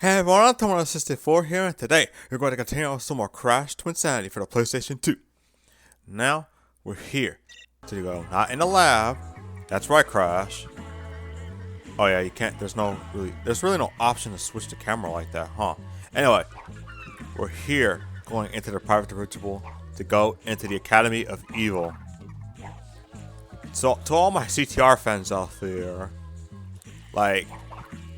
Hey everyone, I'm Twinsanity here, and today we're going to continue with some more Crash Twinsanity for the PlayStation 2. Now, we're here to go, not in the lab. That's right, Crash. Oh yeah, you can't, there's really no option to switch the camera like that, huh? Anyway, we're here going into the private dirigible to go into the Academy of Evil. So, to all my CTR fans out there, like,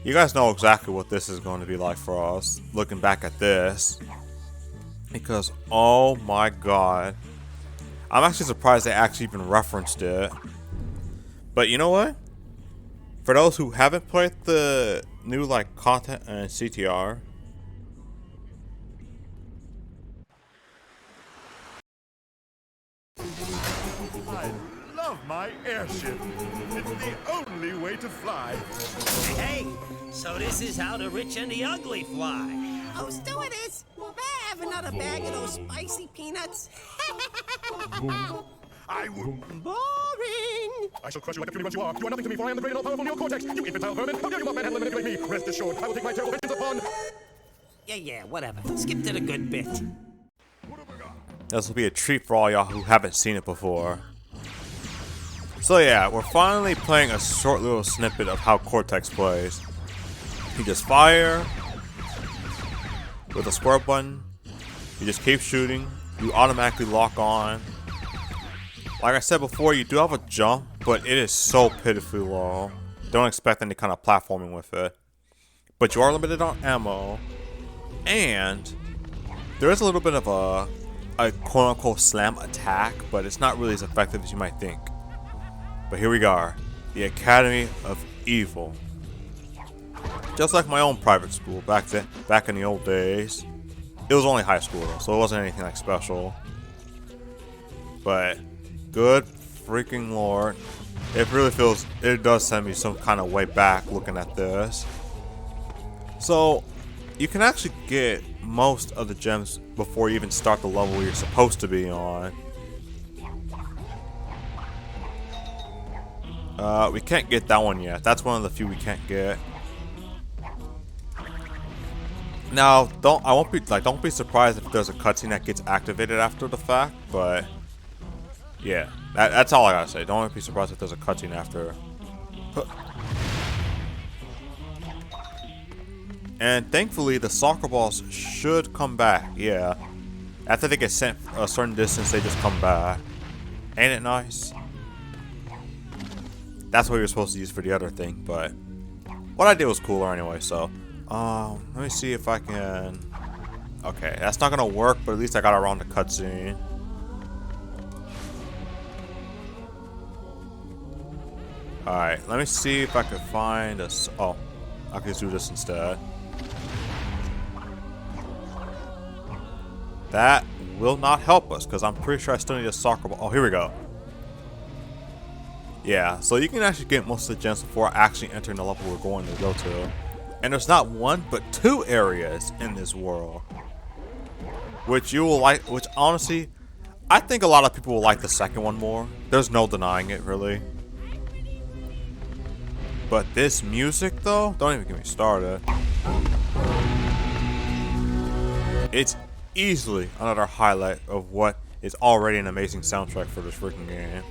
you guys know exactly what this is going to be like for us, looking back at this. Because, oh my god. I'm actually surprised they actually even referenced it. But you know what? For those who haven't played the new, like, content and CTR, I love my airship. It's the only way to fly. Hey, so this is how the rich and the ugly fly. Oh, stewardess, may I have another bag of those spicy peanuts? I will. Boring! I shall crush you like a puny once you are. You are nothing to me, for I am the great and all-powerful Wrath of Cortex. You infantile vermin! How dare you manhandle and manipulate me? Rest assured, I will take my terrible vengeance upon. Yeah, whatever. Skip to the good bit. this will be a treat for all y'all who haven't seen it before. So yeah, we're finally playing a short little snippet of how Cortex plays. You just fire with a square button, you just keep shooting, you automatically lock on. Like I said before, you do have a jump, but it is so pitifully low. Don't expect any kind of platforming with it. But you are limited on ammo, and there is a little bit of a quote-unquote slam attack, but it's not really as effective as you might think. But here we are, the Academy of Evil. Just like my own private school back in the old days. It was only high school though, so it wasn't anything like special. But good freaking lord, it does send me some kind of way back looking at this. So you can actually get most of the gems before you even start the level you're supposed to be on. We can't get that one yet. That's one of the few we can't get. Now, don't be surprised if there's a cutscene that gets activated after the fact, but yeah, that's all I gotta say. Don't be surprised if there's a cutscene after. And thankfully, the soccer balls should come back. Yeah, after they get sent a certain distance, they just come back. Ain't it nice? That's what you're supposed to use for the other thing, but what I did was cooler anyway, so let me see if I can. Okay, that's not gonna work, but at least I got around the cutscene. Alright, let me see if I can find a. Oh, I can just do this instead. That will not help us, because I'm pretty sure I still need a soccer ball. Oh, here we go. Yeah, so you can actually get most of the gems before actually entering the level we're going to go to. And there's not one, but two areas in this world. Which you will like, which honestly, I think a lot of people will like the second one more. There's no denying it, really. But this music, though, don't even get me started. It's easily another highlight of what is already an amazing soundtrack for this freaking game.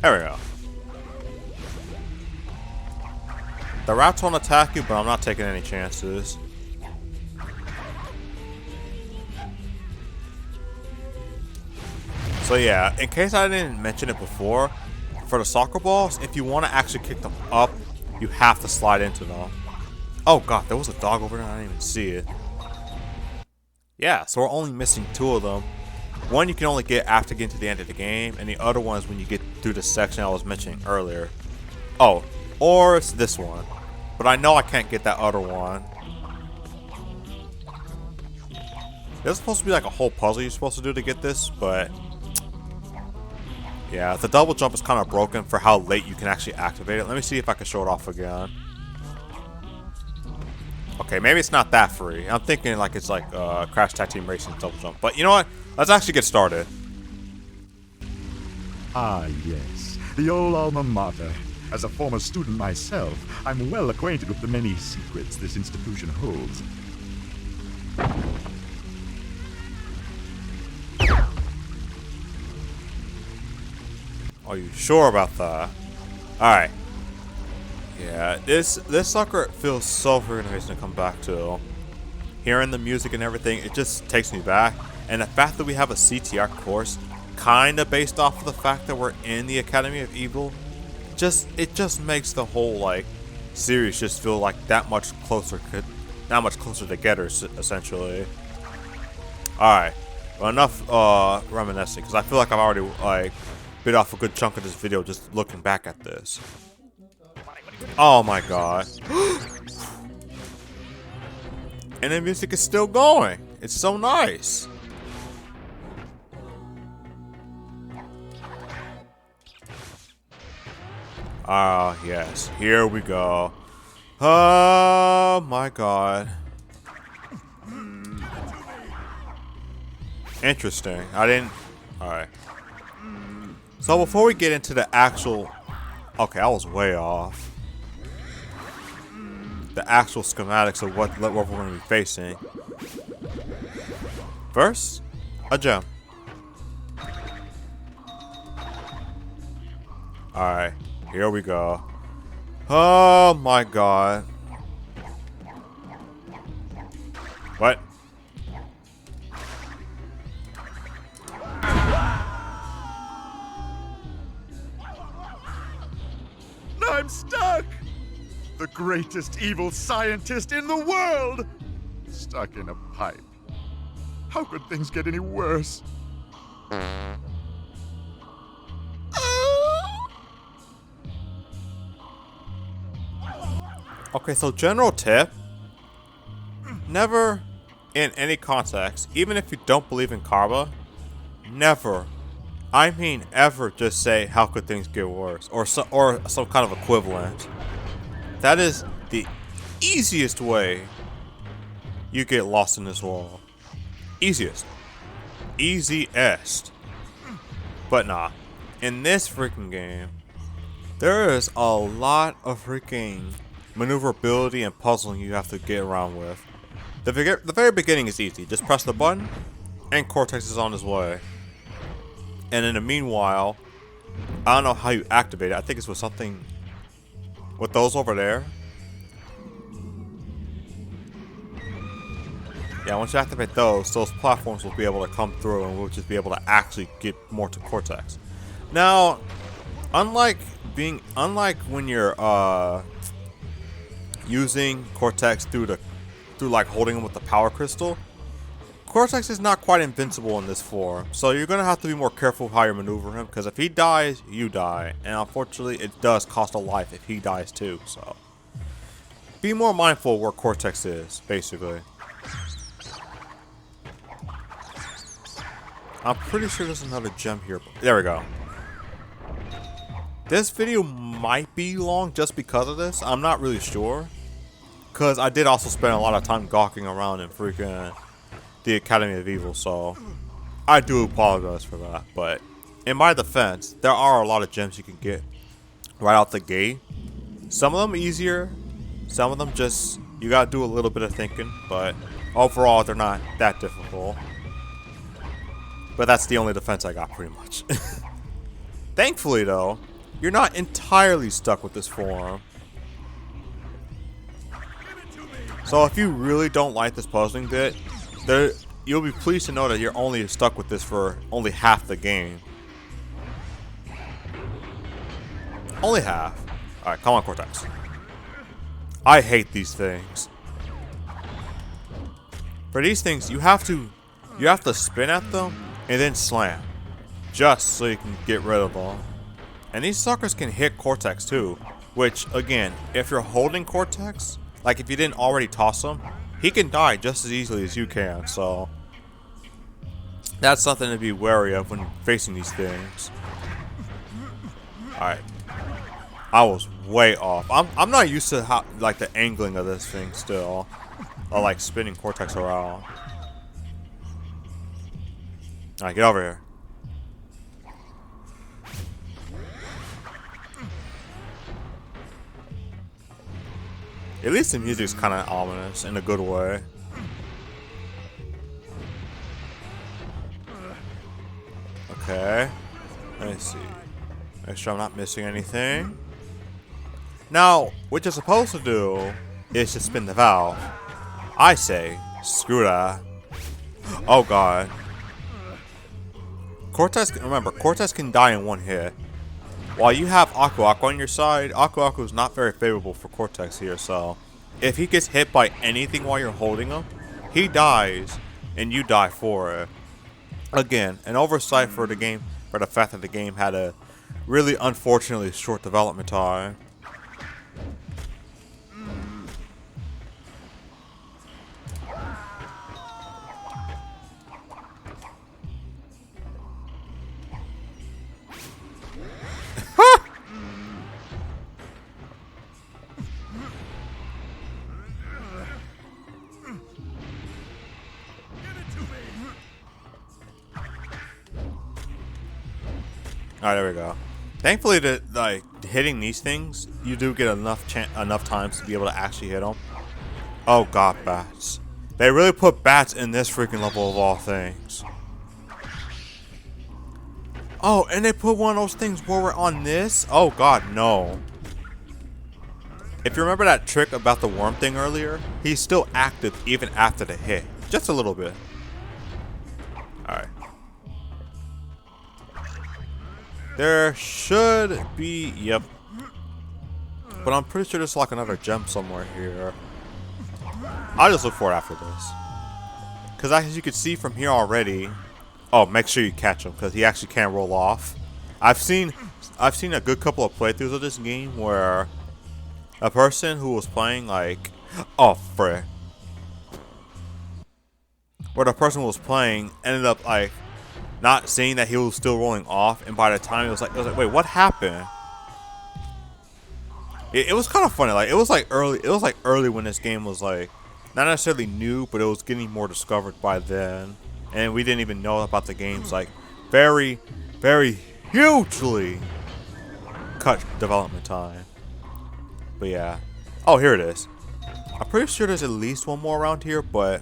There we go. The rats won't attack you, but I'm not taking any chances. So yeah, in case I didn't mention it before, for the soccer balls, if you want to actually kick them up, you have to slide into them. Oh god, there was a dog over there, I didn't even see it. Yeah, so we're only missing two of them. One you can only get after getting to the end of the game, and the other one is when you get through the section I was mentioning earlier. Oh, or it's this one. But I know I can't get that other one. There's supposed to be like a whole puzzle you're supposed to do to get this, but yeah, the double jump is kind of broken for how late you can actually activate it. Let me see if I can show it off again. Okay, maybe it's not that free. I'm thinking like it's like Crash Tag Team Racing double jump. But you know what? Let's actually get started. Ah, yes, the old alma mater. As a former student myself, I'm well acquainted with the many secrets this institution holds. Are you sure about that? Alright. Yeah, this sucker feels so freaking amazing to come back to. Hearing the music and everything, it just takes me back. And the fact that we have a CTR course, kinda based off of the fact that we're in the Academy of Evil, it just makes the whole like series just feel like that much closer together, essentially. Alright. Well, enough reminiscing, because I feel like I've already like bit off a good chunk of this video just looking back at this. Oh my god. And the music is still going. It's so nice. Ah, yes. Here we go. Oh my god. Interesting. I didn't... Alright. So before we get into the actual... Okay, I was way off. The actual schematics of what we're going to be facing. First, a gem. Alright, here we go. Oh my god. What? I'm stuck! The greatest evil scientist in the world! Stuck in a pipe. How could things get any worse? Okay, so general tip. Never, in any context, even if you don't believe in karma, never, I mean ever, just say, how could things get worse? Or some kind of equivalent. That is the easiest way you get lost in this world. Easiest. Easiest. But nah. In this freaking game, there is a lot of freaking maneuverability and puzzling you have to get around with. The very beginning is easy. Just press the button, and Cortex is on his way. And in the meanwhile, I don't know how you activate it. I think it's with something... with those over there. Yeah, once you activate those platforms will be able to come through and we'll just be able to actually get more to Cortex. Now, unlike when you're using Cortex through like holding him with the power crystal, Cortex is not quite invincible in this form, so you're gonna have to be more careful of how you maneuver him, because if he dies, you die, and unfortunately it does cost a life if he dies too, so be more mindful of where Cortex is, basically. I'm pretty sure there's another gem here. There we go. This video might be long just because of this. I'm not really sure. Because I did also spend a lot of time gawking around in freaking the Academy of Evil, so I do apologize for that. But in my defense, there are a lot of gems you can get right out the gate. Some of them easier. Some of them just, you gotta do a little bit of thinking. But overall, they're not that difficult. But that's the only defense I got, pretty much. Thankfully, though, you're not entirely stuck with this form. So if you really don't like this puzzling bit, you'll be pleased to know that you're only stuck with this for only half the game. Only half. Alright, come on, Cortex. I hate these things. For these things, you have to spin at them and then slam, just so you can get rid of them. And these suckers can hit Cortex too, which again, if you're holding Cortex, like if you didn't already toss him, he can die just as easily as you can, so that's something to be wary of when facing these things. Alright. I was way off. I'm not used to how, like, the angling of this thing still. Or like spinning Cortex around. Alright, get over here. At least the music's kind of ominous in a good way. Okay. Let me see. Make sure I'm not missing anything. Now, what you're supposed to do is to spin the valve. I say, screw that. Oh god. Cortex, remember, Cortex can die in one hit. While you have Aku Aku on your side, Aku Aku is not very favorable for Cortex here, so if he gets hit by anything while you're holding him, he dies, and you die for it. Again, an oversight for the game, for the fact that the game had a really unfortunately short development time. Alright, there we go. Thankfully, like hitting these things, you do get enough times to be able to actually hit them. Oh god, bats! They really put bats in this freaking level of all things. Oh, and they put one of those things where we're on this. Oh god, no! If you remember that trick about the worm thing earlier, he's still active even after the hit, just a little bit. All right. There should be, yep. But I'm pretty sure there's like another gem somewhere here. I'll just look for it after this. Because as you can see from here already, oh, make sure you catch him because he actually can't roll off. I've seen a good couple of playthroughs of this game where a person who was playing like, oh frick. Where the person who was playing ended up like not seeing that he was still rolling off, and by the time it was like, wait, what happened? It was kind of funny. Like it was like early when this game was like not necessarily new, but it was getting more discovered by then, and we didn't even know about the game's like very, very hugely cut development time. But yeah, oh here it is. I'm pretty sure there's at least one more around here, but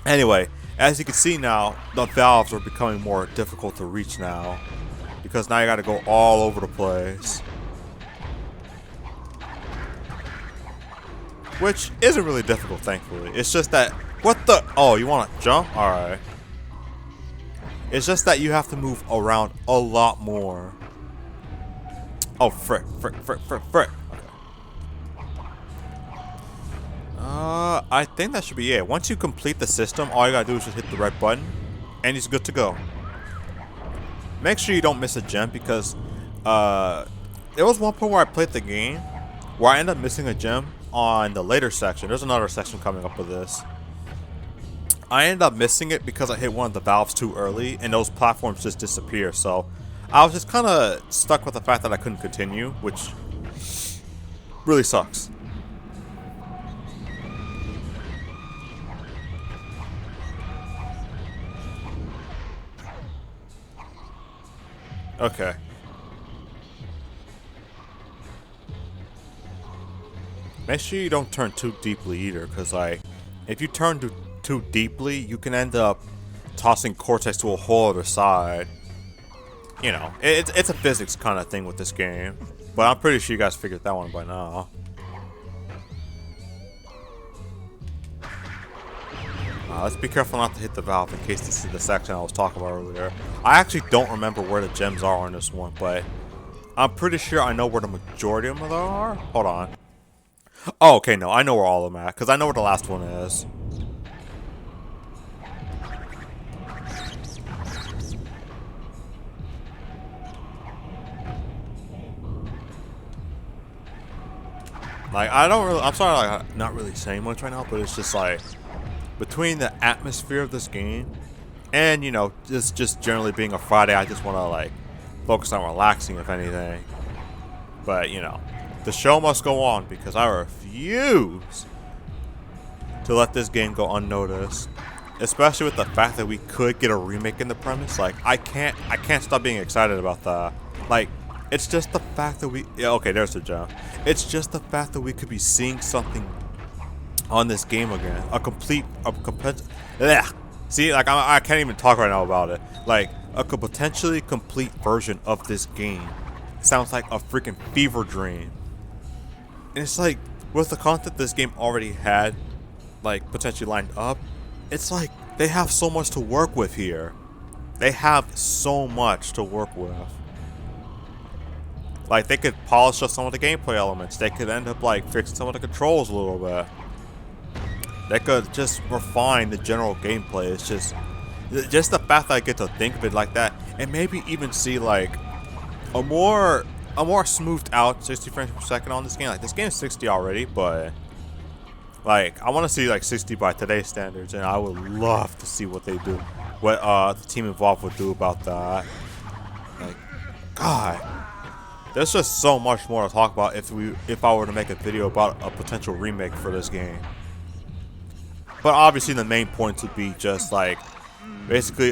anyway. As you can see now, the valves are becoming more difficult to reach now. Because now you gotta go all over the place. Which isn't really difficult, thankfully. It's just that, what the, oh, you wanna jump? Alright. It's just that you have to move around a lot more. Oh, frick. I think that should be it. Once you complete the system, all you gotta do is just hit the red button, and he's good to go. Make sure you don't miss a gem because there was one point where I played the game where I ended up missing a gem on the later section. There's another section coming up with this. I ended up missing it because I hit one of the valves too early, and those platforms just disappear. So I was just kind of stuck with the fact that I couldn't continue, which really sucks. Okay. Make sure you don't turn too deeply either, because like, if you turn too deeply, you can end up tossing Cortex to a whole other side. You know, it's a physics kind of thing with this game, but I'm pretty sure you guys figured that one by now. Let's be careful not to hit the valve in case this is the section I was talking about earlier. I actually don't remember where the gems are on this one, but I'm pretty sure I know where the majority of them are. Hold on. Oh, okay, no, I know where all of them are, because I know where the last one is. Like, I'm sorry, like, I'm not really saying much right now, but it's just like, between the atmosphere of this game and, you know, just generally being a Friday, I just want to, like, focus on relaxing, if anything. But, you know, the show must go on because I refuse to let this game go unnoticed. Especially with the fact that we could get a remake in the premise. Like, I can't stop being excited about that. Like, It's just the fact that okay, there's the gem. It's just the fact that we could be seeing something on this game again. See, like, I can't even talk right now about it. Like, a potentially complete version of this game. Sounds like a freaking fever dream. And it's like, with the content this game already had, like, potentially lined up, it's like, they have so much to work with here. They have so much to work with. Like, they could polish up some of the gameplay elements. They could end up, like, fixing some of the controls a little bit. They could just refine the general gameplay. It's just the fact that I get to think of it like that, and maybe even see, like, a more smoothed out 60 frames per second on this game. Like, this game is 60 already, but like, I want to see like 60 by today's standards, and I would love to see what they do, what the team involved would do about that. Like, God, there's just so much more to talk about if I were to make a video about a potential remake for this game. But obviously the main points would be just like basically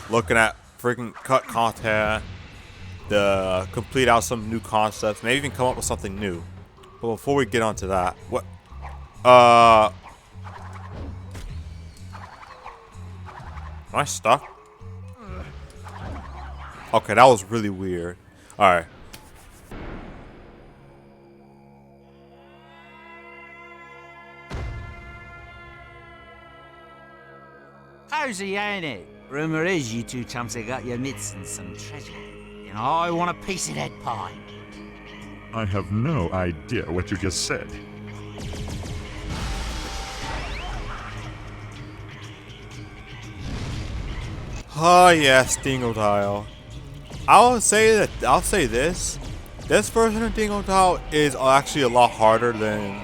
looking at freaking cut content, to complete out some new concepts, maybe even come up with something new. But before we get on to that, what am I stuck? Okay, that was really weird. Alright. Cozy, ain't it? Rumour is you two chumps have got your mitts in some treasure. And I want a piece of that pie. I have no idea what you just said. Oh yes, Dingo Dial. I'll say this. This version of Dingo Dial is actually a lot harder than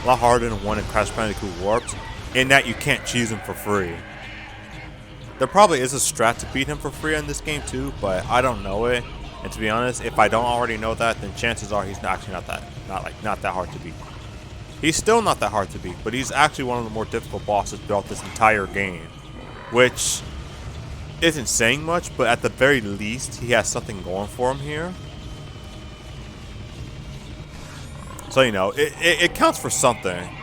one in Crash Bandicoot Warped, in that you can't cheese him for free. There probably is a strat to beat him for free in this game too, but I don't know it. And to be honest, if I don't already know that, then chances are he's actually not that hard to beat. He's still not that hard to beat, but he's actually one of the more difficult bosses throughout this entire game, which isn't saying much, but at the very least, he has something going for him here. So, you know, it counts for something.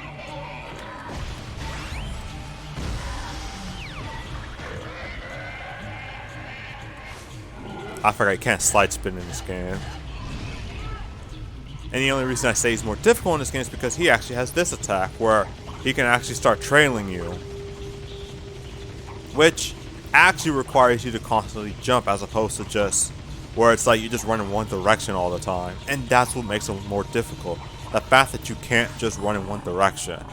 I forgot you can't slide spin in this game. And the only reason I say he's more difficult in this game is because he actually has this attack where he can actually start trailing you, which actually requires you to constantly jump as opposed to just where it's like you just run in one direction all the time. And that's what makes him more difficult. The fact that you can't just run in one direction.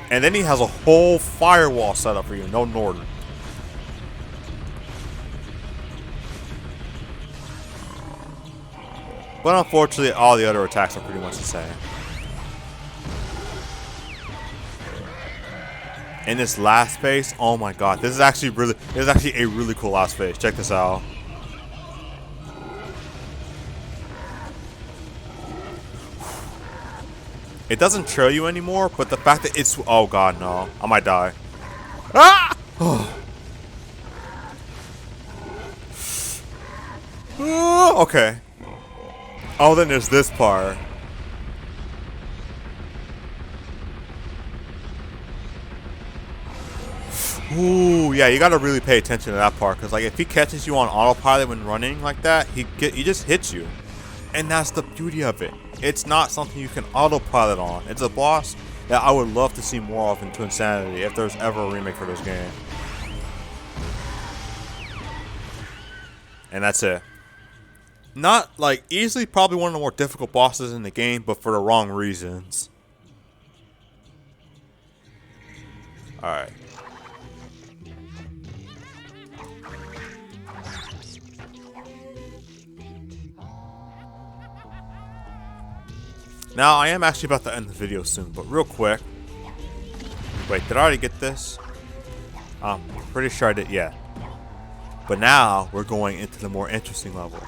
And then he has a whole firewall set up for you, no Norton. But unfortunately, all the other attacks are pretty much the same. In this last phase, oh my god, this is actually a really cool last phase. Check this out. It doesn't trail you anymore, but the fact that it's, oh god, no, I might die. Ah! Okay. Oh, then there's this part. Ooh, yeah, you gotta really pay attention to that part, because like if he catches you on autopilot when running like that, he just hits you. And that's the beauty of it. It's not something you can autopilot on. It's a boss that I would love to see more of in Twinsanity if there's ever a remake for this game. And that's it. Not, like, easily probably one of the more difficult bosses in the game, but for the wrong reasons. Alright. Now, I am actually about to end the video soon, but real quick. Wait, did I already get this? I'm pretty sure I did, yeah. But now, we're going into the more interesting level.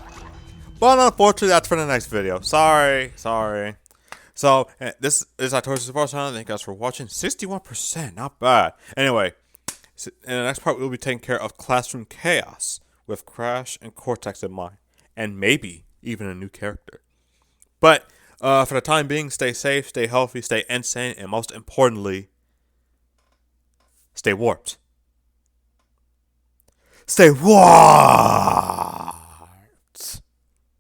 But unfortunately, that's for the next video. Sorry. So, this is Itoshi Support Channel. Thank you guys for watching. 61%, not bad. Anyway, in the next part, we'll be taking care of Classroom Chaos with Crash and Cortex in mind. and maybe even a new character. But for the time being, stay safe, stay healthy, stay insane, and most importantly, stay warped. Stay warped!